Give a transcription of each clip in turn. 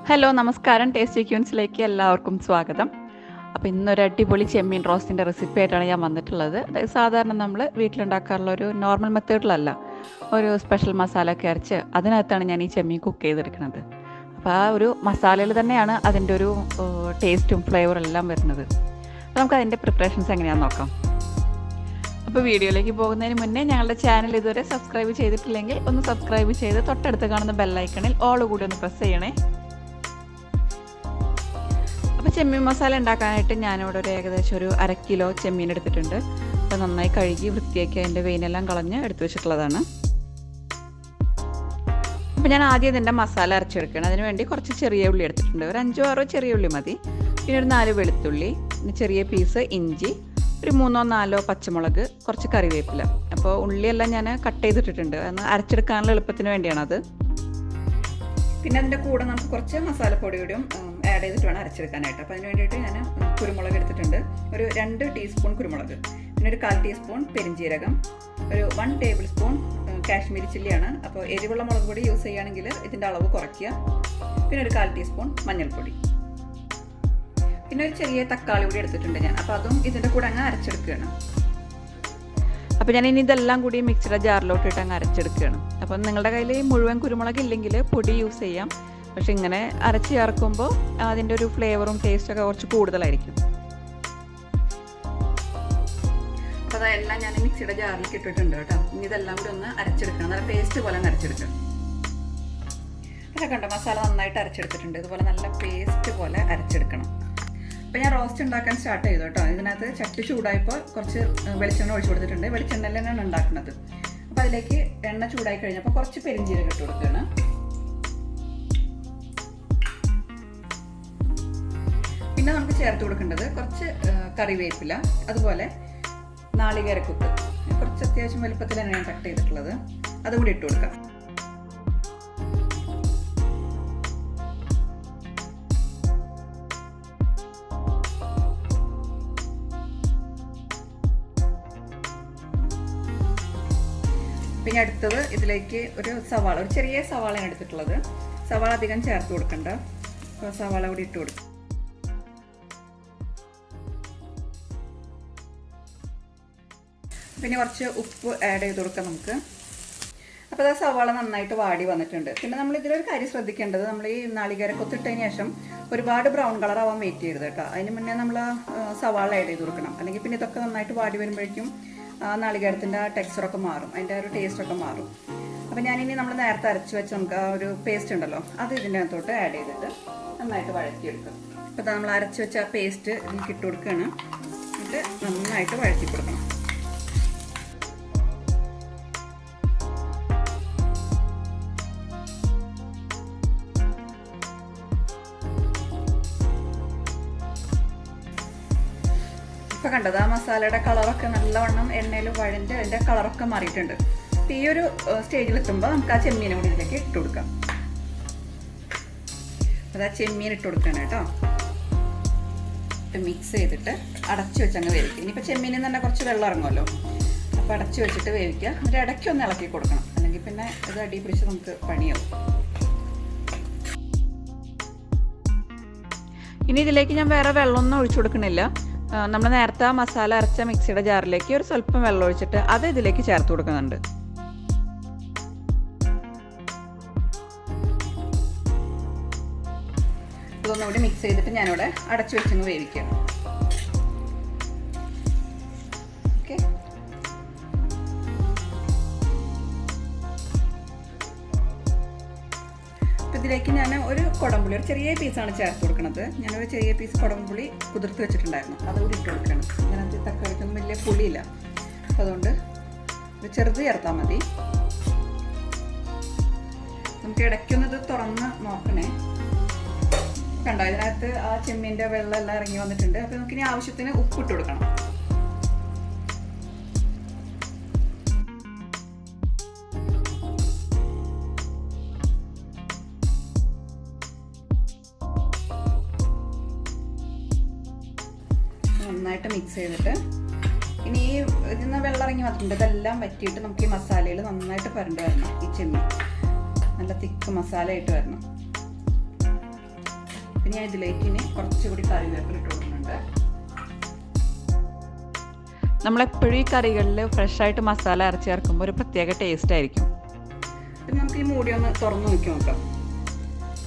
Hello നമസ്കാരം, tasty ക്യൂൻസിലേക്ക് എല്ലാവർക്കും സ്വാഗതം. അപ്പോൾ ഇന്നൊരു അടിപൊളി ചെമ്മീൻ റോസ്റ്റിൻ്റെ റെസിപ്പി ആയിട്ടാണ് ഞാൻ വന്നിട്ടുള്ളത്. അതായത് സാധാരണ നമ്മൾ വീട്ടിലുണ്ടാക്കാറുള്ള ഒരു നോർമൽ മെത്തേഡിലല്ല, ഒരു സ്പെഷ്യൽ മസാല ഒക്കെ അരച്ച് അതിനകത്താണ് ഞാൻ ഈ ചെമ്മീൻ കുക്ക് ചെയ്തെടുക്കുന്നത്. അപ്പോൾ ആ ഒരു മസാലയിൽ തന്നെയാണ് അതിൻ്റെ ഒരു ടേസ്റ്റും ഫ്ലേവറും എല്ലാം വരുന്നത്. അപ്പോൾ നമുക്ക് അതിൻ്റെ പ്രിപ്പറേഷൻസ് എങ്ങനെയാണെന്ന് നോക്കാം. അപ്പോൾ വീഡിയോയിലേക്ക് പോകുന്നതിന് മുന്നേ ഞങ്ങളുടെ ചാനൽ ഇതുവരെ സബ്സ്ക്രൈബ് ചെയ്തിട്ടില്ലെങ്കിൽ ഒന്ന് സബ്സ്ക്രൈബ് ചെയ്ത് തൊട്ടടുത്ത് കാണുന്ന ബെല്ലൈക്കണിൽ ഓൾ കൂടി ഒന്ന് പ്രസ് ചെയ്യണേ. അപ്പോൾ ചെമ്മീൻ മസാല ഉണ്ടാക്കാനായിട്ട് ഞാനിവിടെ ഏകദേശം ഒരു 1/2 കിലോ ചെമ്മീൻ എടുത്തിട്ടുണ്ട്. അപ്പോൾ നന്നായി കഴുകി വൃത്തിയാക്കി അതിൻ്റെ വെയിനെല്ലാം കളഞ്ഞ് എടുത്തു വെച്ചിട്ടുള്ളതാണ്. അപ്പോൾ ഞാൻ ആദ്യം ഇതിൻ്റെ മസാല അരച്ചെടുക്കണം. അതിന് വേണ്ടി കുറച്ച് ചെറിയ ഉള്ളി എടുത്തിട്ടുണ്ട്. ഒരു 5-6 ചെറിയ ഉള്ളി മതി. പിന്നെ ഒരു 4 വെളുത്തുള്ളി, പിന്നെ ചെറിയ പീസ് ഇഞ്ചി, ഒരു 3-4 പച്ചമുളക്, കുറച്ച് കറിവേപ്പില. അപ്പോൾ ഉള്ളിയെല്ലാം ഞാൻ കട്ട് ചെയ്തിട്ടിട്ടുണ്ട്. അന്ന് അരച്ചെടുക്കാനുള്ള എളുപ്പത്തിന് വേണ്ടിയാണത്. പിന്നെ അതിൻ്റെ കൂടെ നമുക്ക് കുറച്ച് മസാലപ്പൊടിയോടും ആഡ് ചെയ്തിട്ട് വേണം അരച്ചെടുക്കാനായിട്ട്. അപ്പോൾ അതിന് വേണ്ടിയിട്ട് ഞാൻ കുരുമുളക് എടുത്തിട്ടുണ്ട്. ഒരു 2 ടീസ്പൂൺ കുരുമുളക്, പിന്നെ ഒരു 1/4 ടീസ്പൂൺ പെരിഞ്ജീരകം, ഒരു 1 ടേബിൾ സ്പൂൺ കാശ്മീരി ചില്ലിയാണ്. അപ്പോൾ എരിവുള്ള മുളക് പൊടി യൂസ് ചെയ്യുകയാണെങ്കിൽ ഇതിൻ്റെ അളവ് കുറയ്ക്കുക. പിന്നെ ഒരു 1/4 ടീസ്പൂൺ മഞ്ഞൾപ്പൊടി, പിന്നെ ഒരു ചെറിയ തക്കാളി കൂടി എടുത്തിട്ടുണ്ട് ഞാൻ. അപ്പോൾ അതും ഇതിൻ്റെ കൂടെ അങ്ങ് അരച്ചെടുക്കുകയാണ്. അപ്പോൾ ഞാൻ ഇനി ഇതെല്ലാം കൂടി മിക്സിയുടെ ജാറിലോട്ടിട്ട് അങ്ങ് അരച്ചെടുക്കുകയാണ്. അപ്പം നിങ്ങളുടെ കയ്യിൽ മുഴുവൻ കുരുമുളക് ഇല്ലെങ്കിൽ പൊടി യൂസ് ചെയ്യാം. പക്ഷെ ഇങ്ങനെ അരച്ച് ചേർക്കുമ്പോൾ അതിൻ്റെ ഒരു ഫ്ലേവറും ടേസ്റ്റൊക്കെ കുറച്ച് കൂടുതലായിരിക്കും. അപ്പോൾ അതെല്ലാം ഞാൻ മിക്സിയുടെ ജാറിലേക്ക് ഇട്ടിട്ടുണ്ട് കേട്ടോ. ഇനി ഇതെല്ലാം കൂടി ഒന്ന് അരച്ചെടുക്കണം. നല്ല പേസ്റ്റ് പോലെ അരച്ചെടുക്കണം. അതൊക്കെ കണ്ടോ, മസാല നന്നായിട്ട് അരച്ചെടുത്തിട്ടുണ്ട്. ഇതുപോലെ നല്ല പേസ്റ്റ് പോലെ അരച്ചെടുക്കണം. അപ്പോൾ ഞാൻ റോസ്റ്റ് ഉണ്ടാക്കാൻ സ്റ്റാർട്ട് ചെയ്തു കേട്ടോ. ഇതിനകത്ത് ചട്ടി ചൂടായപ്പോൾ കുറച്ച് വെളിച്ചെണ്ണ ഒഴിച്ചു കൊടുത്തിട്ടുണ്ട്. വെളിച്ചെണ്ണയിൽ തന്നെയാണ് ഉണ്ടാക്കുന്നത്. അപ്പോൾ അതിലേക്ക് എണ്ണ ചൂടായി കഴിഞ്ഞപ്പോൾ കുറച്ച് പെരിഞ്ജീരകം ഇട്ട് കൊടുക്കുകയാണ്. പിന്നെ നമുക്ക് ചേർത്ത് കൊടുക്കേണ്ടത് കുറച്ച് കറിവേപ്പില, അതുപോലെ നാളികേരക്കുത്ത്, കുറച്ച് അത്യാവശ്യം വലുപ്പത്തിൽ തന്നെയാണ് കട്ട് ചെയ്തിട്ടുള്ളത്. അതും കൂടി ഇട്ട് കൊടുക്കാം. പിന്നെ അടുത്തത് ഇതിലേക്ക് ഒരു സവാള, ഒരു ചെറിയ സവാളയാണ് എടുത്തിട്ടുള്ളത്. സവാള അധികം ചേർത്ത് കൊടുക്കണ്ട. അപ്പോൾ സവാള കൂടി ഇട്ട് കൊടുക്കും. പിന്നെ കുറച്ച് ഉപ്പ് ആഡ് ചെയ്ത് കൊടുക്കാം നമുക്ക്. അപ്പോൾ ആ സവാള നന്നായിട്ട് വാടി വന്നിട്ടുണ്ട്. പിന്നെ നമ്മൾ ഇതിലൊരു കാര്യം ശ്രദ്ധിക്കേണ്ടത്, നമ്മൾ ഈ നാളികേരക്കൊത്തിട്ടതിന് ശേഷം ഒരുപാട് ബ്രൗൺ കളർ ആവാൻ വെയിറ്റ് ചെയ്യരുത് കേട്ടോ. അതിന് മുന്നേ നമ്മൾ സവാള ആഡ് ചെയ്ത് കൊടുക്കണം. അല്ലെങ്കിൽ പിന്നെ ഇതൊക്കെ നന്നായിട്ട് വാടി വരുമ്പോഴേക്കും ആ നാളികേരത്തിൻ്റെ ആ ടെക്സ്ചറൊക്കെ മാറും, അതിൻ്റെ ആ ഒരു ടേസ്റ്റൊക്കെ മാറും. അപ്പോൾ ഞാനിനി നമ്മൾ നേരത്തെ അരച്ച് വെച്ച് നമുക്ക് ആ ഒരു പേസ്റ്റ് ഉണ്ടല്ലോ, അത് ഇതിൻ്റെ അകത്തോട്ട് ആഡ് ചെയ്തിട്ട് നന്നായിട്ട് വഴറ്റിയെടുക്കും. അപ്പോൾ നമ്മൾ അരച്ച് വെച്ച ആ പേസ്റ്റ് ഇതിലേക്ക് ഇട്ട് കൊടുക്കുകയാണ്. എന്നിട്ട് നന്നായിട്ട് വഴറ്റി കൊടുക്കണം. ഇപ്പോൾ കണ്ടത് ആ മസാലയുടെ കളറൊക്കെ നല്ലവണ്ണം എണ്ണയിൽ വഴഞ്ഞ് അതിൻ്റെ കളറൊക്കെ മാറിയിട്ടുണ്ട്. അപ്പോൾ ഈ ഒരു സ്റ്റേജിലെത്തുമ്പോൾ നമുക്ക് ആ ചെമ്മീനെ കൂടി ഇതിലേക്ക് ഇട്ട് കൊടുക്കാം. അത് ആ ചെമ്മീൻ ഇട്ട് കൊടുക്കണം കേട്ടോ. മിക്സ് ചെയ്തിട്ട് അടച്ചു വെച്ചങ്ങ് വേവിക്കുക. ഇനിയിപ്പോൾ ചെമ്മീനിൽ തന്നെ കുറച്ച് വെള്ളം ഇറങ്ങുമല്ലോ, അപ്പോൾ അടച്ചു വെച്ചിട്ട് വേവിക്കുക. എന്നിട്ട് ഇടയ്ക്കൊന്ന് ഇളക്കി കൊടുക്കണം, അല്ലെങ്കിൽ പിന്നെ ഇത് അടി പിടിച്ച് നമുക്ക് പണിയാവും. ഇനി ഇതിലേക്ക് ഞാൻ വേറെ വെള്ളമൊന്നും ഒഴിച്ചു കൊടുക്കണില്ല. നമ്മൾ നേരത്തെ ആ മസാല അരച്ച മിക്സിയുടെ ജാറിലേക്ക് ഒരു സ്വല്പം വെള്ളം ഒഴിച്ചിട്ട് അത് ഇതിലേക്ക് ചേർത്ത് കൊടുക്കുന്നുണ്ട്. ഇതൊന്നുകൂടി മിക്സ് ചെയ്തിട്ട് ഞാനിവിടെ അടച്ചു വെച്ചങ്ങ് വേവിക്കാം. ഓക്കെ, ഇതിലേക്ക് ഞാൻ ഒരു കുടംപുളി, ഒരു ചെറിയ പീസാണ് ചേർത്ത് കൊടുക്കുന്നത്. ഞാനൊരു ചെറിയ പീസ് കുടംപുളി കുതിർത്ത് വെച്ചിട്ടുണ്ടായിരുന്നു, അതുകൂടി ഇട്ട് കൊടുക്കുകയാണ്. ഇതിനകത്ത് തക്കാളിക്കൊന്നും വലിയ പുളിയില്ല, അതുകൊണ്ട് ഒരു ചെറുത് ചേർത്താൽ മതി. നമുക്ക് ഇടയ്ക്കൊന്നത് തുറന്ന് നോക്കണേ. കണ്ടോ, ഇതിനകത്ത് ആ ചെമ്മീൻ്റെ വെള്ളം എല്ലാം ഇറങ്ങി വന്നിട്ടുണ്ട്. അപ്പോൾ നമുക്കിനി ആവശ്യത്തിന് ഉപ്പിട്ട് കൊടുക്കണം. നന്നായിട്ട് മിക്സ് ചെയ്തിട്ട് ഇനി ഈ ഇതിൽ നിന്ന് വെള്ളം ഇറങ്ങി വന്നിട്ടുണ്ട്. ഇതെല്ലാം വറ്റിയിട്ട് നമുക്ക് ഈ മസാലയിൽ നന്നായിട്ട് പരണ്ട് വരണം. ഈ ചെമ്മീൻ നല്ല തിക്ക് മസാല ആയിട്ട് വരണം. പിന്നെ ഞാൻ ഇതിലേക്ക് ഇനി കുറച്ചുകൂടി കറിവേപ്പില ഇട്ട് കൊടുക്കുന്നുണ്ട്. നമ്മളെപ്പോഴും ഈ കറികളിൽ ഫ്രഷായിട്ട് മസാല അരച്ച് ചേർക്കുമ്പോൾ ഒരു പ്രത്യേക ടേസ്റ്റ് ആയിരിക്കും. പിന്നെ നമുക്ക് ഈ മൂടി ഒന്ന് തുറന്ന് നോക്കി നോക്കാം.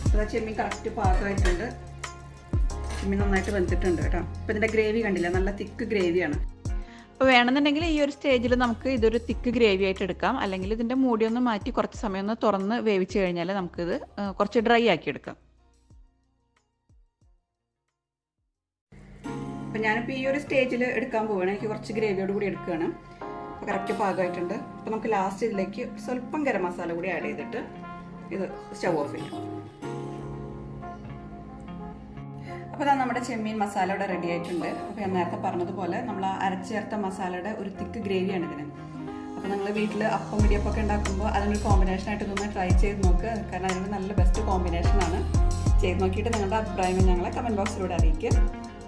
അപ്പോൾ ചെമ്മീൻ കറക്റ്റ് പാകമായിട്ടുണ്ട്. ചെമ്മീൻ നന്നായിട്ട് വെന്തിട്ടുണ്ട് കേട്ടോ. അപ്പോൾ ഇതിൻ്റെ ഗ്രേവി കണ്ടില്ല, നല്ല തിക്ക് ഗ്രേവിയാണ്. അപ്പോൾ വേണമെന്നുണ്ടെങ്കിൽ ഈ ഒരു സ്റ്റേജിൽ നമുക്ക് ഇതൊരു തിക്ക് ഗ്രേവി ആയിട്ട് എടുക്കാം. അല്ലെങ്കിൽ ഇതിൻ്റെ മൂടി ഒന്ന് മാറ്റി കുറച്ച് സമയം ഒന്ന് തുറന്ന് വേവിച്ച് കഴിഞ്ഞാൽ നമുക്കിത് കുറച്ച് ഡ്രൈ ആക്കി എടുക്കാം. അപ്പോൾ ഞാനിപ്പോൾ ഈ ഒരു സ്റ്റേജിൽ എടുക്കാൻ പോവുകയാണ്. എനിക്ക് കുറച്ച് ഗ്രേവിയോട് കൂടി എടുക്കുകയാണ്. അപ്പോൾ കറക്റ്റ് പാകമായിട്ടുണ്ട്. അപ്പോൾ നമുക്ക് ലാസ്റ്റ് ഇതിലേക്ക് സ്വല്പം ഗരം മസാല കൂടി ആഡ് ചെയ്തിട്ട് ഇത് സ്റ്റവ് ഓഫ് ചെയ്യും. അപ്പോൾ ഇതാ നമ്മുടെ ചെമ്മീൻ മസാല ഇവിടെ റെഡി ആയിട്ടുണ്ട്. അപ്പോൾ ഞാൻ നേരത്തെ പറഞ്ഞതുപോലെ നമ്മൾ അരച്ച് ചേർത്ത മസാലയുടെ ഒരു തിക്ക് ഗ്രേവിയാണ് ഇതിന്. അപ്പോൾ നിങ്ങൾ വീട്ടിൽ അപ്പം ഇടിയപ്പമൊക്കെ ഉണ്ടാക്കുമ്പോൾ അതിനൊരു കോമ്പിനേഷനായിട്ട് ഇതൊന്ന് ട്രൈ ചെയ്ത് നോക്കുക. കാരണം അതിനൊരു നല്ല ബെസ്റ്റ് കോമ്പിനേഷനാണ്. ചെയ്ത് നോക്കിയിട്ട് നിങ്ങളുടെ അഭിപ്രായങ്ങൾ ഞങ്ങളെ കമൻറ്റ് ബോക്സിലൂടെ അറിയിക്കുക.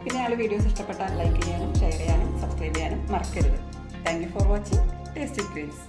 പിന്നെ ഞങ്ങളുടെ വീഡിയോസ് ഇഷ്ടപ്പെട്ടാൽ ലൈക്ക് ചെയ്യാനും ഷെയർ ചെയ്യാനും സബ്സ്ക്രൈബ് ചെയ്യാനും മറക്കരുത്. Thank you for watching tasty creams.